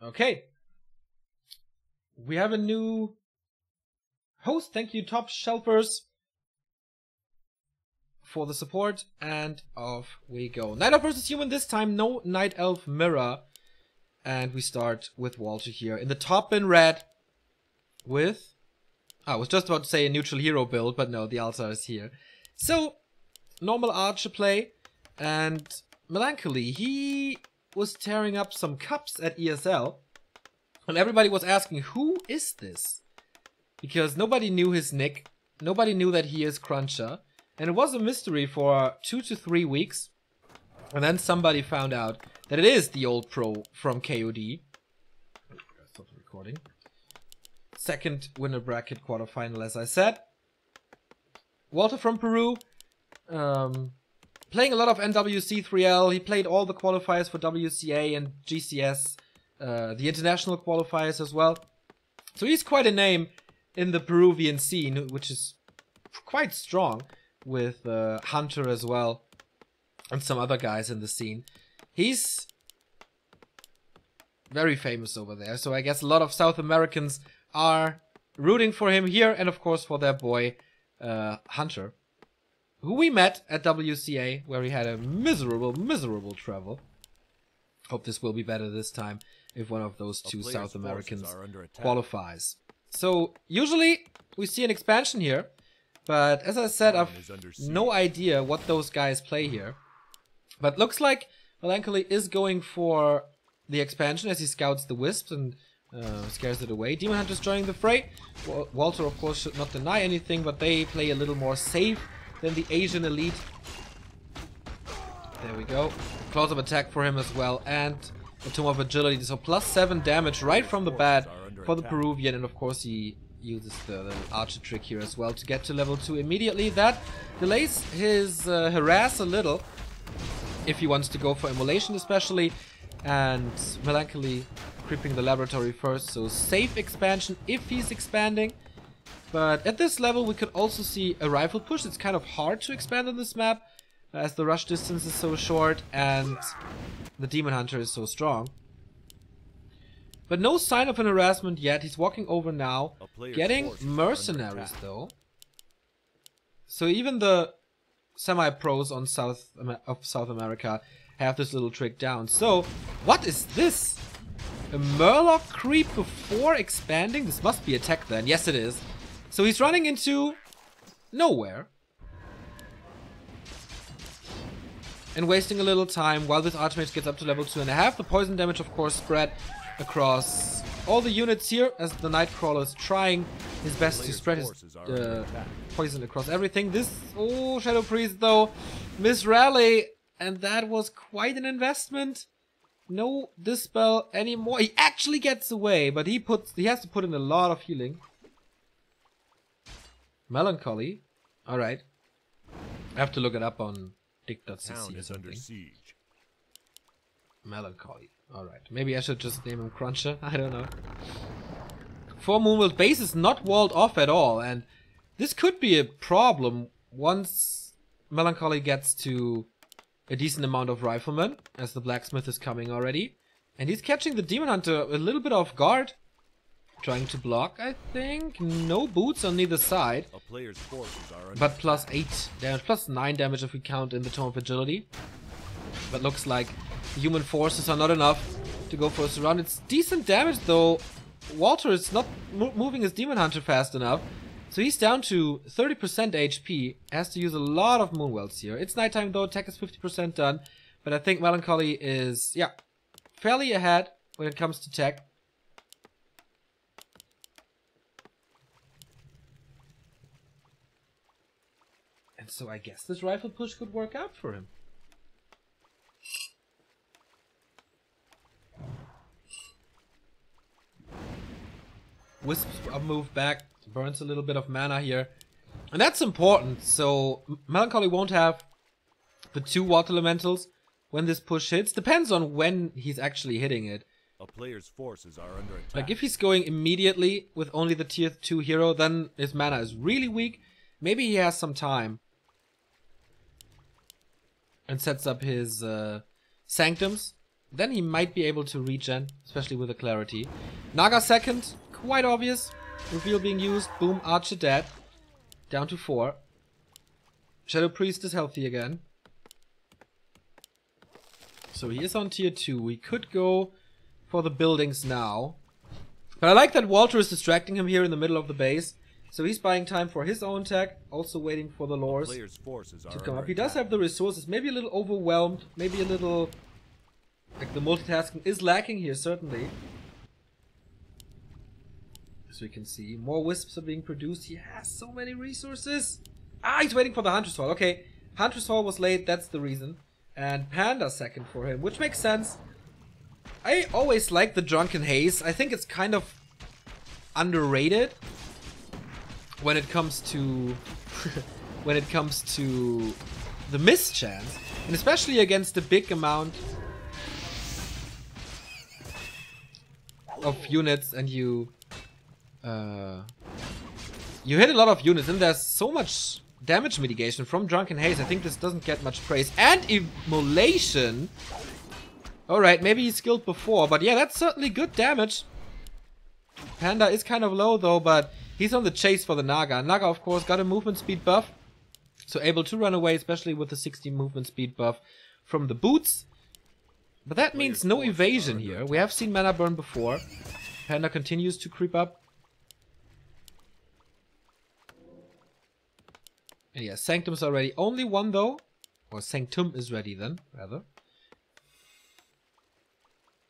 Okay. We have a new host. Thank you, Top Shelfers, for the support. And off we go. Night Elf versus Human this time. No Night Elf Mirror. And we start with Walter here. In the top in red with... I was just about to say a neutral hero build, but no, the Altar is here. So, normal Archer play. And Melancholy, he was tearing up some cups at ESL. And everybody was asking, who is this? Because nobody knew his nick. Nobody knew that he is Cruncher. And it was a mystery for 2 to 3 weeks. And then somebody found out that it is the old pro from KOD. Stop the recording. Second winner bracket quarterfinal, as I said. Walter from Peru. Playing a lot of NWC 3L. He played all the qualifiers for WCA and GCS. The international qualifiers as well. So he's quite a name in the Peruvian scene, which is quite strong, with Hunter as well and some other guys in the scene. He's very famous over there, so I guess a lot of South Americans are rooting for him here, and of course for their boy Hunter, who we met at WCA, where he had a miserable travel. Hope this will be better this time if one of those two South Americans qualifies. So, usually we see an expansion here, but as I said, I've no idea what those guys play here. But looks like Melancholy is going for the expansion as he scouts the Wisps and scares it away. Demon Hunter's joining the fray. Walter, of course, should not deny anything, but they play a little more safe than the Asian Elite. There we go. Close-up attack for him as well, and a Tomb of Agility, so +7 damage right from the bat for the Peruvian, and of course he uses the little archer trick here as well to get to level 2 immediately. That delays his harass a little, if he wants to go for immolation especially, and Melancholy creeping the laboratory first, so safe expansion if he's expanding. But at this level we could also see a rifle push. It's kind of hard to expand on this map, as the rush distance is so short and the Demon Hunter is so strong. But no sign of an harassment yet. He's walking over now, getting mercenaries though. So even the semi-pros on South America have this little trick down. So what is this? A Murloc creep before expanding? This must be a tech then. Yes, it is. So he's running into nowhere. And wasting a little time while this Archmage gets up to level 2.5. The poison damage, of course, spread across all the units here, as the Nightcrawler is trying his best to spread his poison across everything. This, oh, Shadow Priest though, misrally, and that was quite an investment. No Dispel anymore. He actually gets away, but he has to put in a lot of healing. Melancholy. Alright. I have to look it up on Dick.cc or something. Melancholy. Alright. Maybe I should just name him Cruncher. I don't know. 4 Moonworld base is not walled off at all, and this could be a problem once Melancholy gets to a decent amount of riflemen, as the blacksmith is coming already. And he's catching the Demon Hunter a little bit off guard. Trying to block, I think. No boots on either side. But +8 damage, +9 damage if we count in the Tome of Agility. But looks like the human forces are not enough to go for a surround. It's decent damage though. Walter is not moving his Demon Hunter fast enough. So he's down to 30% HP. Has to use a lot of Moonwells here. It's nighttime though, attack is 50% done. But I think Melancholy is, yeah, fairly ahead when it comes to tech. And so I guess this rifle push could work out for him. Wisps are moved back, burns a little bit of mana here. And that's important, so Melancholy won't have the 2 water elementals when this push hits. Depends on when he's actually hitting it. A player's forces are under attack. Like if he's going immediately with only the tier 2 hero, then his mana is really weak. Maybe he has some time and sets up his sanctums then he might be able to regen, especially with the clarity. Naga second, quite obvious. Reveal being used, boom, Archer dead. Down to 4. Shadow Priest is healthy again. So he is on tier 2. We could go for the buildings now. But I like that Walter is distracting him here in the middle of the base. So he's buying time for his own tech, also waiting for the lores to come up. He does have the resources, maybe a little overwhelmed, maybe a little... Like the multitasking is lacking here, certainly. As we can see, more wisps are being produced. He has so many resources. Ah, he's waiting for the Hunter's Hall. Okay, Hunter's Hall was late, that's the reason. And Panda second for him, which makes sense. I always like the Drunken Haze. I think it's kind of underrated when it comes to when it comes to the miss chance, and especially against a big amount of units, and you hit a lot of units, and there's so much damage mitigation from Drunken Haze. I think this doesn't get much praise. And Immolation. Alright, maybe he's skilled before, but yeah, that's certainly good damage. Panda is kind of low though, but he's on the chase for the Naga. Naga, of course, got a movement speed buff, so able to run away, especially with the 60 movement speed buff from the boots. But that means no evasion here. We have seen mana burn before. Panda continues to creep up. And yeah, Sanctum's already. Only one though. Or Sanctum is ready then, rather.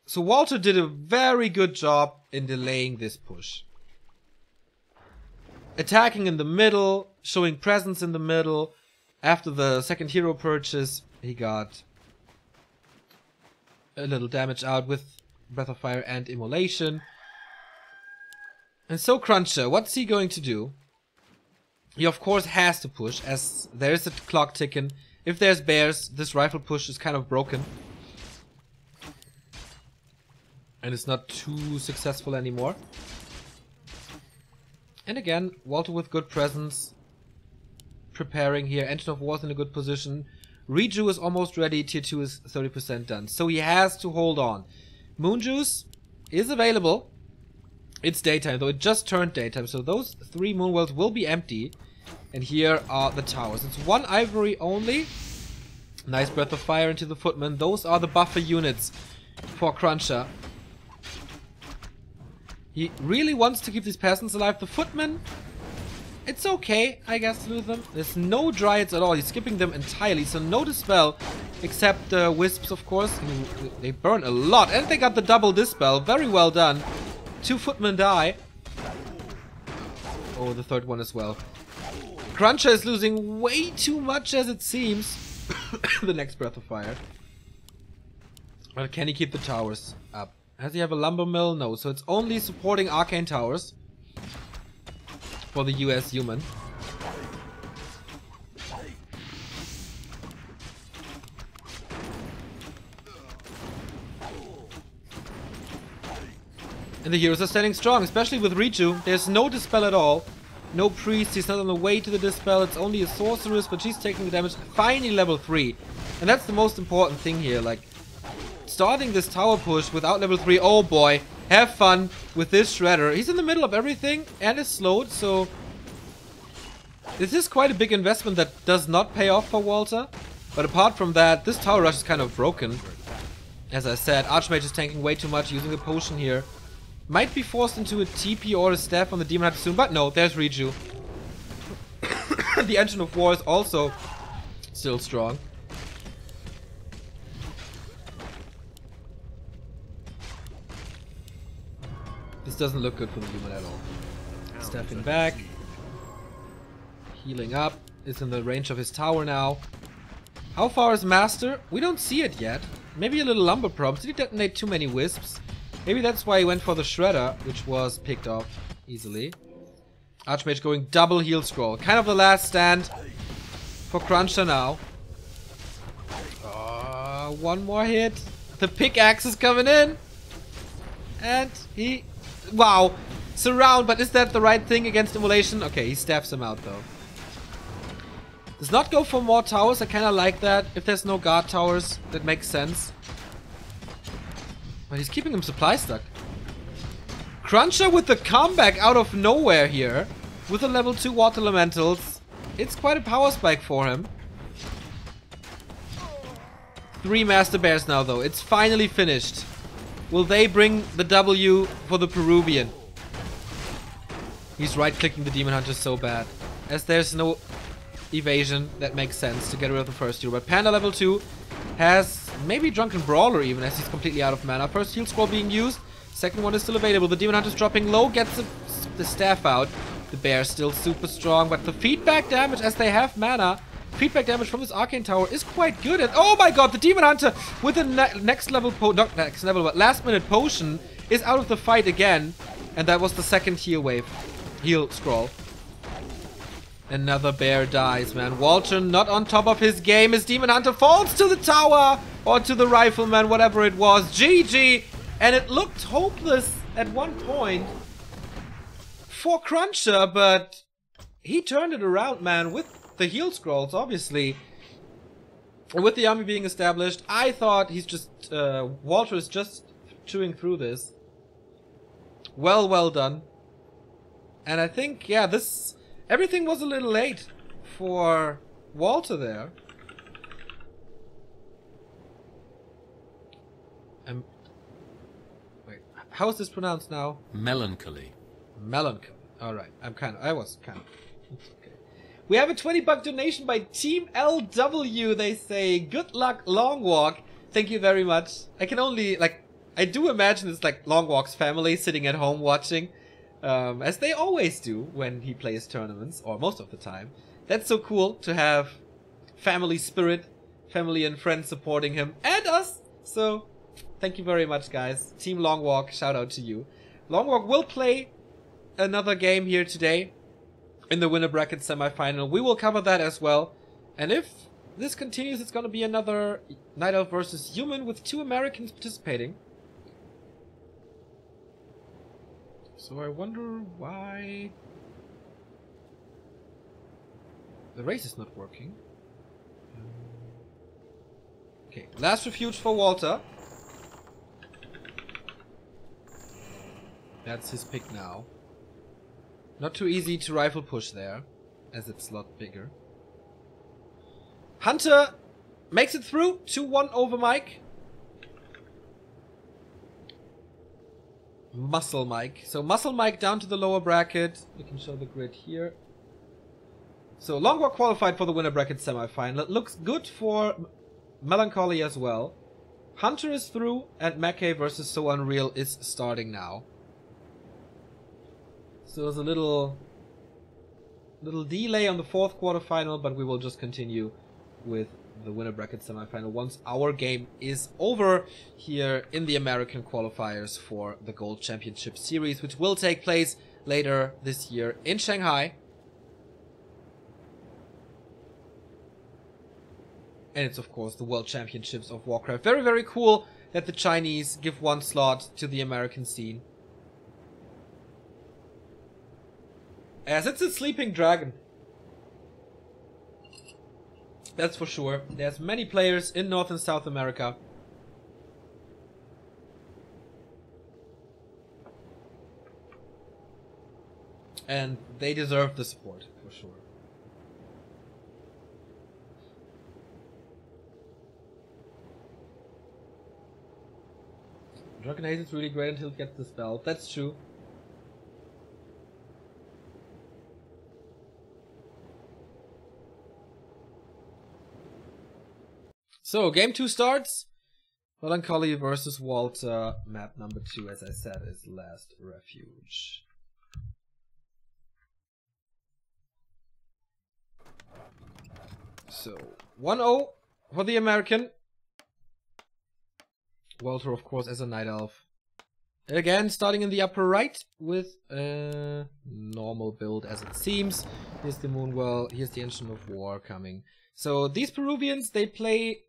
So Walter did a very good job in delaying this push. Attacking in the middle, showing presence in the middle. After the second hero purchase, he got a little damage out with Breath of Fire and Immolation. And so Cruncher, what's he going to do? He of course has to push, as there is a clock ticking. If there's bears, this rifle push is kind of broken. And it's not too successful anymore. And again, Walter with good presence. Preparing here. Engine of War is in a good position. Reju is almost ready. Tier 2 is 30% done. So he has to hold on. Moon Juice is available. It's daytime, though it just turned daytime. So those 3 moon wells will be empty. And here are the towers. It's 1 ivory only. Nice Breath of Fire into the Footman. Those are the buffer units for Cruncher. He really wants to keep these peasants alive. The Footmen, it's okay, I guess, to lose them. There's no Dryads at all. He's skipping them entirely. So no Dispel, except the Wisps, of course. And they burn a lot. And they got the double Dispel. Very well done. 2 Footmen die. Oh, the third one as well. Cruncher is losing way too much, as it seems. The next Breath of Fire. Well, can he keep the towers up? Does he have a lumber mill? No, so it's only supporting arcane towers for the US human. And the heroes are standing strong, especially with Reju. There's no Dispel at all. No priest, he's not on the way to the Dispel. It's only a sorceress, but she's taking the damage. Finally level 3. And that's the most important thing here, like... starting this tower push without level 3, oh boy, have fun with this Shredder. He's in the middle of everything and is slowed, so this is quite a big investment that does not pay off for Walter. But apart from that, this tower rush is kind of broken. As I said, Archmage is tanking way too much, using a potion here. Might be forced into a TP or a staff on the Demon Hunter soon, but no, there's Reju. The Engine of War is also still strong. This doesn't look good for the human at all. Stepping back. Healing up. Is in the range of his tower now. How far is Master? We don't see it yet. Maybe a little lumber probe. Did he detonate too many wisps? Maybe that's why he went for the Shredder, which was picked off easily. Archmage going double heal scroll. Kind of the last stand for Cruncher now. One more hit. The pickaxe is coming in. And he... wow. Surround, but is that the right thing against Immolation? Okay, he staffs him out though. Does not go for more towers. I kind of like that. If there's no guard towers, that makes sense. But he's keeping him supply stuck. Cruncher with the comeback out of nowhere here. With the level 2 water elementals. It's quite a power spike for him. 3 Master Bears now though. It's finally finished. Will they bring the W for the Peruvian? He's right-clicking the Demon Hunter so bad. As there's no evasion that makes sense to get rid of the first hero. But Panda level 2 has maybe Drunken Brawler even, as he's completely out of mana. First heal scroll being used. Second one is still available. The Demon Hunter's dropping low, gets the staff out. The bear still super strong, but the feedback damage, as they have mana, feedback damage from this Arcane Tower is quite good. And oh my god, the Demon Hunter with the next level, not next level, but last minute potion is out of the fight again. And that was the second heal wave. Heal scroll. Another bear dies, man. Walter not on top of his game. His Demon Hunter falls to the tower or to the Rifleman, whatever it was. GG. And it looked hopeless at one point for Cruncher, but he turned it around, man, with the heal scrolls, obviously. And with the army being established, I thought he's just, Walter is just chewing through this. Well done. And I think, yeah, everything was a little late for Walter there. Wait, how is this pronounced now? Melancholy. Melancholy. Alright, I was kind of. It's okay. We have a $20 donation by Team LW. They say, good luck, LongWalk. Thank you very much. I can only, I do imagine it's like LongWalk's family sitting at home watching. As they always do when he plays tournaments, or most of the time. That's so cool to have family spirit, family and friends supporting him, and us! So, thank you very much, guys. Team LongWalk, shout out to you. LongWalk will play another game here today in the winner bracket semifinal. We will cover that as well. And if this continues, it's gonna be another Night Elf versus Human with 2 Americans participating. So I wonder why the race is not working. Okay, last refuge for Walter. That's his pick now. Not too easy to rifle push there, as it's a lot bigger. Hunter makes it through. 2-1 over Mike. Muscle Mike. So Muscle Mike down to the lower bracket. We can show the grid here. So LongWalk qualified for the winner bracket semifinal. It looks good for Melancholy as well. Hunter is through, and Mackay versus So Unreal is starting now. So there's a little delay on the 4th quarterfinal, but we will just continue with the winner bracket semifinal once our game is over here in the American qualifiers for the Gold Championship Series, which will take place later this year in Shanghai. And it's of course the World Championships of Warcraft. Very, very cool that the Chinese give 1 slot to the American scene. As it's a sleeping dragon. That's for sure. There's many players in North and South America. And they deserve the support, for sure. Dragon Ace is really great until it gets the spell. That's true. So, game 2 starts. Melancholy versus Walter. Map number 2, as I said, is Last Refuge. So, 1-0 for the American. Walter, of course, as a Night Elf. Again, starting in the upper right with a normal build as it seems. Here's the Moonwell, here's the Engine of War coming. So, these Peruvians, they play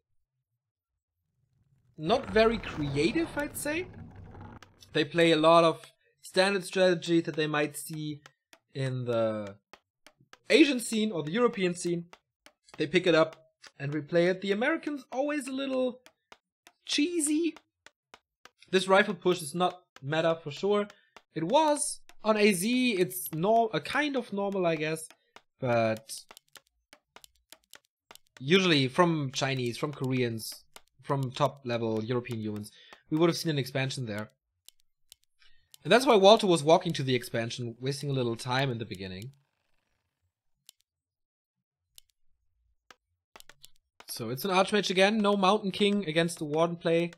not very creative, I'd say. They play a lot of standard strategy that they might see in the Asian scene or the European scene. They pick it up and replay it. The Americans always a little cheesy. This rifle push is not meta for sure. It was on AZ, it's a kind of normal, I guess, but usually from Chinese, from Koreans, from top level European humans, we would have seen an expansion there. And that's why Walter was walking to the expansion, wasting a little time in the beginning. So it's an Archmage again, no Mountain King against the Warden play.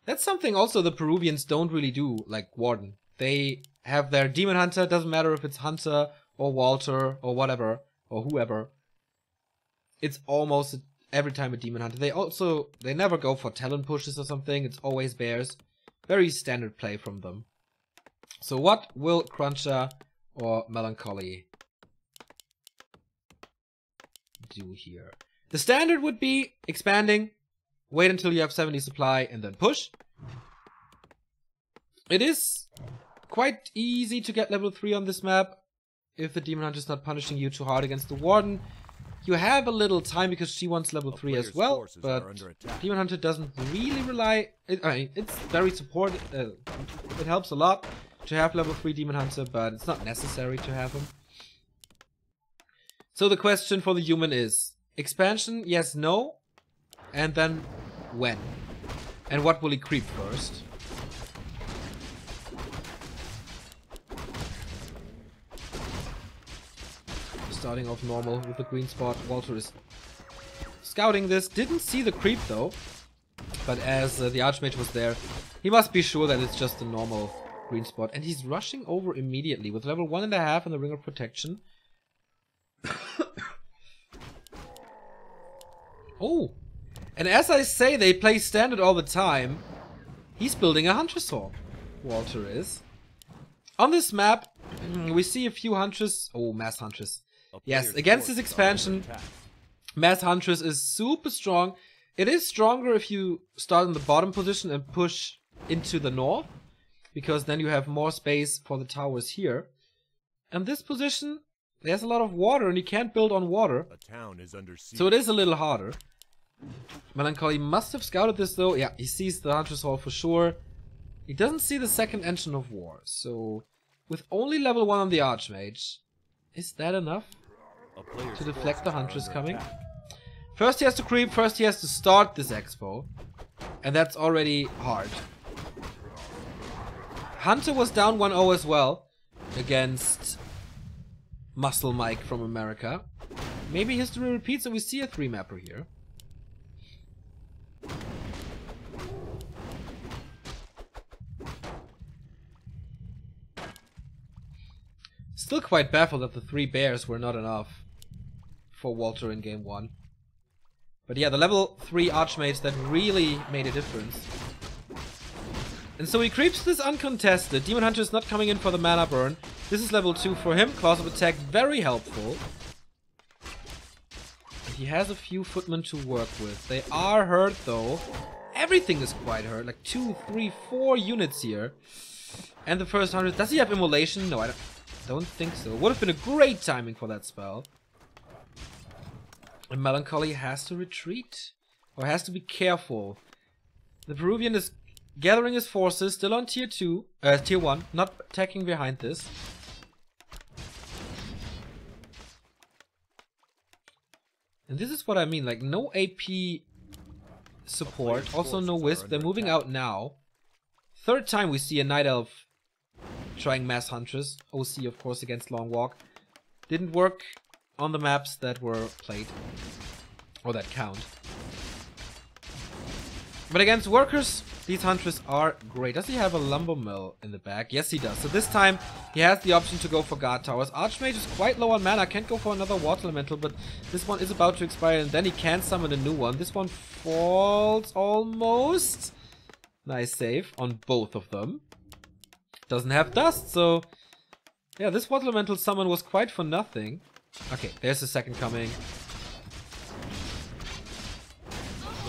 That's something also the Peruvians don't really do, like Warden. They have their Demon Hunter, doesn't matter if it's Hunter or Walter or whatever, or whoever. It's almost every time a Demon Hunter. They never go for talent pushes or something, it's always bears. Very standard play from them. So what will Cruncher or Melancholy do here? The standard would be expanding, wait until you have 70 supply, and then push. It is quite easy to get level 3 on this map if the Demon Hunter is not punishing you too hard against the Warden. You have a little time because she wants level 3 as well, but Demon Hunter doesn't really rely... it's very supportive. It helps a lot to have level 3 Demon Hunter, but it's not necessary to have him. So the question for the human is, expansion, yes, no, and then when? And what will he creep first? Starting off normal with the green spot. Walter is scouting this. Didn't see the creep though, but as the Archmage was there, he must be sure that it's just a normal green spot. And he's rushing over immediately with level 1.5 and the Ring of Protection. Oh, and as I say, they play standard all the time. He's building a Huntress Hawk. Walter is. On this map, we see a few Huntress. Oh, Mass Huntress. Yes, against this expansion, Mass Huntress is super strong. It is stronger if you start in the bottom position and push into the north, because then you have more space for the towers here. And this position, there's a lot of water and you can't build on water. A town is under siege. So it is a little harder. Melancholy must have scouted this though. Yeah, he sees the Huntress Hall for sure. He doesn't see the second engine of war. So with only level 1 on the Archmage, is that enough to deflect the Huntress coming? First he has to creep, first he has to start this expo. And that's already hard. Hunter was down 1-0 as well against Muscle Mike from America. Maybe history repeats and we see a 3-mapper here. Still quite baffled that the 3 bears were not enough for Walter in game 1. But yeah, the level 3 Archmage that really made a difference. And so he creeps this uncontested. Demon Hunter is not coming in for the mana burn. This is level 2 for him. Claws of Attack, very helpful. And he has a few footmen to work with. They are hurt though. Everything is quite hurt. Like 2, 3, 4 units here. And the first 100. Does he have Immolation? No, I don't think so. Would have been a great timing for that spell. And Melancholy has to retreat. Or has to be careful. The Peruvian is gathering his forces, still on tier 1, not attacking behind this. And this is what I mean, like no AP support, also no Wisp, they're moving out now. Third time we see a Night Elf trying Mass Huntress, OC of course against LongWalk. Didn't work on the maps that were played, or that count. But against workers, these Huntress are great. Does he have a Lumber Mill in the back? Yes, he does. So this time, he has the option to go for Guard Towers. Archmage is quite low on mana. Can't go for another Water Elemental, but this one is about to expire, and then he can summon a new one. This one falls almost. Nice save on both of them. Doesn't have Dust, so... yeah, this Water Elemental summon was quite for nothing. Okay, there's the second coming.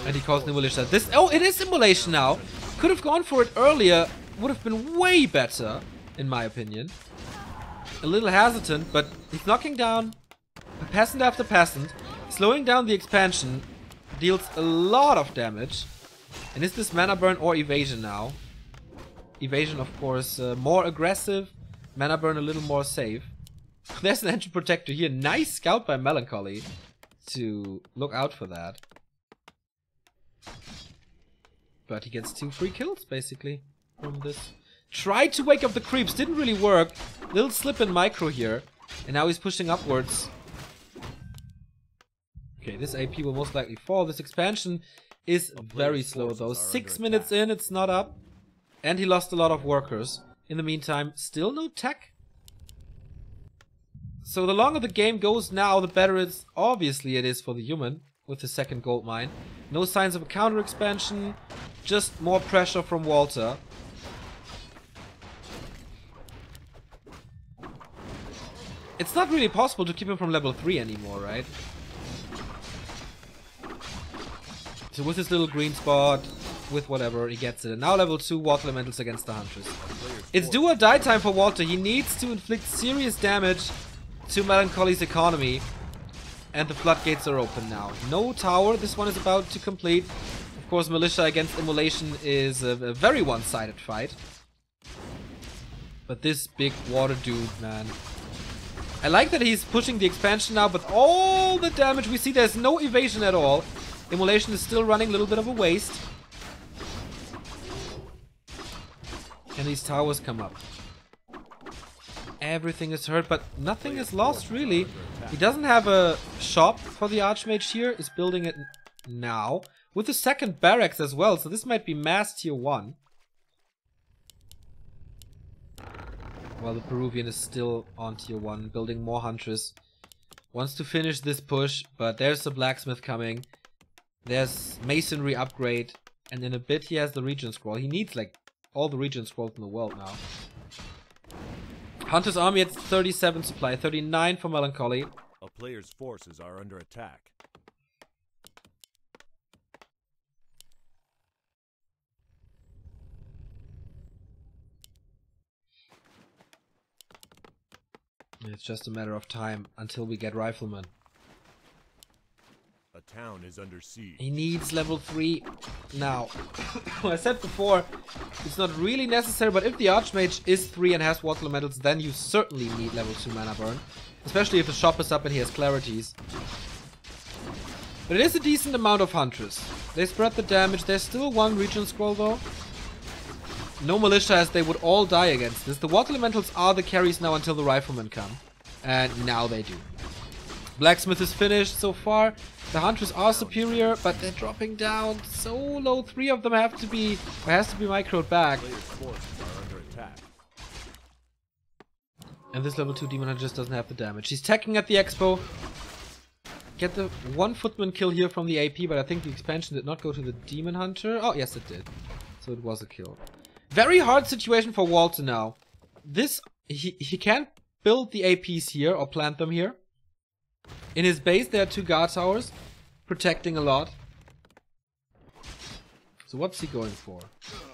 And he calls Immolation. This, oh, it is Immolation now. Could have gone for it earlier. Would have been way better, in my opinion. A little hesitant, but he's knocking down peasant after peasant, slowing down the expansion. Deals a lot of damage. And is this mana burn or evasion now? Evasion, of course, more aggressive. Mana burn a little more safe. There's an Entry Protector here. Nice scout by Melancholy to look out for that. But he gets 2 free kills, basically, from this. Tried to wake up the creeps, didn't really work. Little slip in micro here. And now he's pushing upwards. Okay, this AP will most likely fall. This expansion is very slow, though. 6 minutes in, it's not up. And he lost a lot of workers. In the meantime, still no tech. So the longer the game goes now, the better it's obviously it is for the human with the second gold mine. No signs of a counter expansion, just more pressure from Walter. It's not really possible to keep him from level 3 anymore, right? So with his little green spot, with whatever, he gets it. And now level 2 Water Elementals against the Huntress. It's do or die time for Walter. He needs to inflict serious damage to Melancholy's economy. And the floodgates are open now. No tower. This one is about to complete. Of course, Militia against Immolation is a very one-sided fight. But this big water dude, man. I like that he's pushing the expansion now, but all the damage we see, there's no evasion at all. Immolation is still running, a little bit of a waste. And these towers come up. Everything is hurt, but nothing is lost, really. He doesn't have a shop for the Archmage here. He's building it now. With the second barracks as well, so this might be mass tier 1. While the Peruvian is still on tier 1, building more Huntress. Wants to finish this push, but there's the Blacksmith coming. There's Masonry upgrade. And in a bit he has the Regent Scroll. He needs like all the Regent Scrolls in the world now. Hunter's army at 37 supply, 39 for Melancholy. A player's forces are under attack. It's just a matter of time until we get Riflemen. A town is under siege. He needs level 3 now. I said before, it's not really necessary, but if the Archmage is 3 and has Water Elementals, then you certainly need level 2 mana burn. Especially if the shop is up and he has Clarities. But it is a decent amount of Huntress. They spread the damage. There's still 1 Regent Scroll though. No Militia, as they would all die against this. The Water Elementals are the carries now until the Riflemen come. And now they do. Blacksmith is finished so far. The Huntress are superior, but they're dropping down so low. 3 of them have to be, or has to be microed back. And this level 2 Demon Hunter just doesn't have the damage. He's teching at the Expo. Get the 1 Footman kill here from the AP, but I think the expansion did not go to the Demon Hunter. Oh, yes it did. So it was a kill. Very hard situation for Walter now. This, he can't build the APs here or plant them here. In his base there are 2 guard towers, protecting a lot. So what's he going for?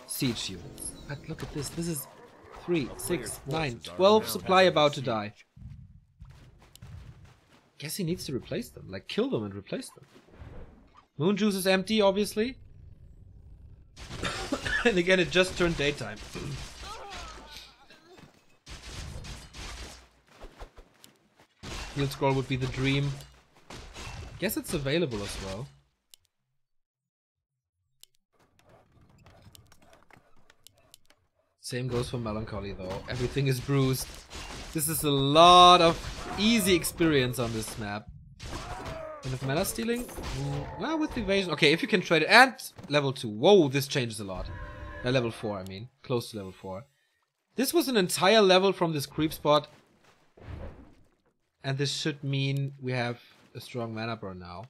Siege units. But look at this, this is 3, 6, 9, 12 supply about to die. Guess he needs to replace them, like kill them and replace them. Moon Juice is empty, obviously. And again, it just turned daytime. Field Scroll would be the dream. Guess it's available as well. Same goes for Melancholy though. Everything is bruised. This is a lot of easy experience on this map. And if mana stealing? Well, with evasion. Okay, if you can trade it. And level 2. Whoa, this changes a lot. Level 4, I mean. Close to level 4. This was an entire level from this creep spot. And this should mean we have a strong mana burn now.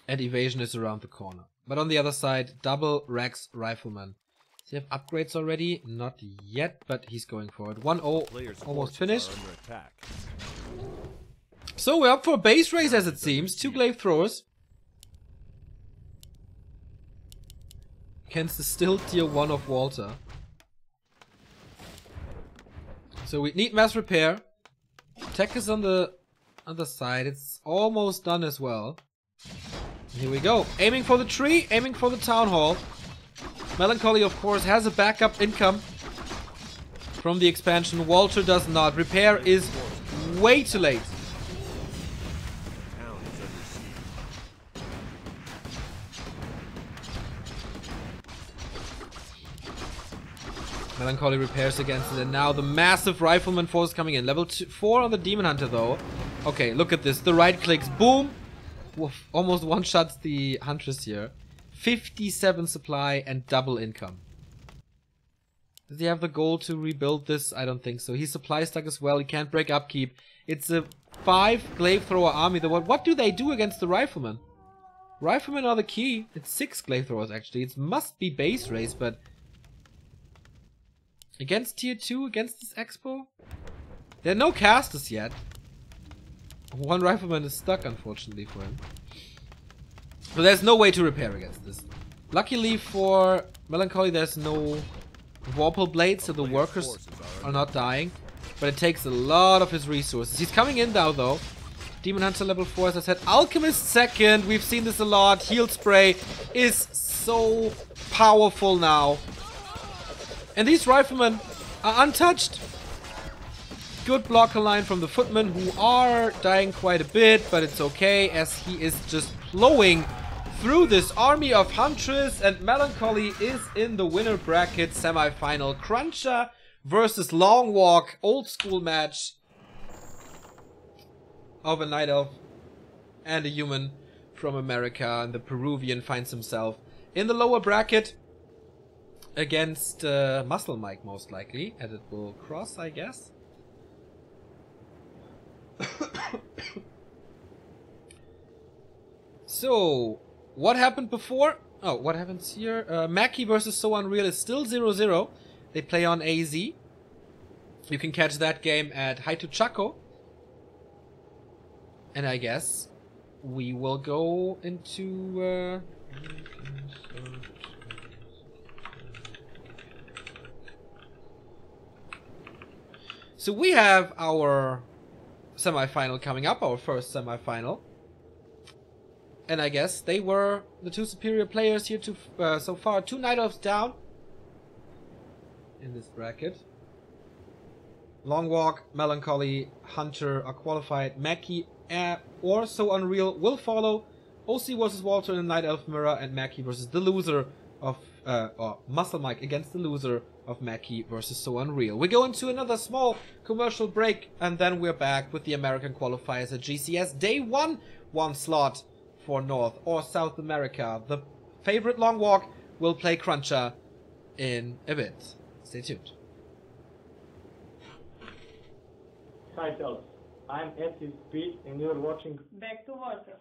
And evasion is around the corner. But on the other side, double Rex Rifleman. Does he have upgrades already? Not yet, but he's going for it. 1-0, almost finished. So we're up for a base race as it seems. 2 glaive throwers. Against the still tier 1 of Walter. So we need mass repair. Tech is on the other side. It's almost done as well. Here we go. Aiming for the tree, aiming for the town hall. Melancholy, of course, has a backup income from the expansion. Walter does not. Repair is way too late. Town is under siege. Melancholy repairs against it, and now the massive Rifleman force coming in. Level 4 on the Demon Hunter, though. Okay, look at this. The right clicks. Boom! Woof. Almost one-shots the Huntress here. 57 supply and double income. Does he have the goal to rebuild this? I don't think so. He's supply stuck as well. He can't break upkeep. It's a 5 glaive thrower army. What do they do against the Riflemen? Riflemen are the key. It's 6 glaive throwers actually. It must be base race, but against tier 2, against this expo? There are no casters yet. One Rifleman is stuck, unfortunately, for him. So there's no way to repair against this. Luckily for Melancholy, there's no Vorpal Blade, so the workers are not dying. But it takes a lot of his resources. He's coming in now, though. Demon Hunter level 4, as I said. Alchemist second. We've seen this a lot. Heal Spray is so powerful now. And these Riflemen are untouched. Good blocker line from the Footmen, who are dying quite a bit, but it's okay, as he is just plowing through this army of Huntress, and Melancholy is in the winner bracket semi-final. Cruncher versus LongWalk, old school match of a Night Elf and a human from America, and the Peruvian finds himself in the lower bracket against Muscle Mike, most likely, and it will cross, I guess. So, what happened before? Oh, what happens here? Mackie versus So Unreal is still 0-0. They play on AZ. You can catch that game at Haito Chaco. And I guess we will go into... So we have our semi-final coming up, our first semi-final. And I guess they were the two superior players here to so far. 2 Night Elves down in this bracket. LongWalk, Melancholy, Hunter are qualified. Mackie or So Unreal will follow. OC versus Walter in the Night Elf Mirror, and Mackie versus the loser of or Muscle Mike against the loser of Mackie versus So Unreal. We go into another small commercial break, and then we're back with the American qualifiers at GCS. Day 1, 1 slot for North or South America. The favorite LongWalk will play Cruncher in a bit. Stay tuned. Hi, fellas. I'm Active Speed, and you're watching Back to Water.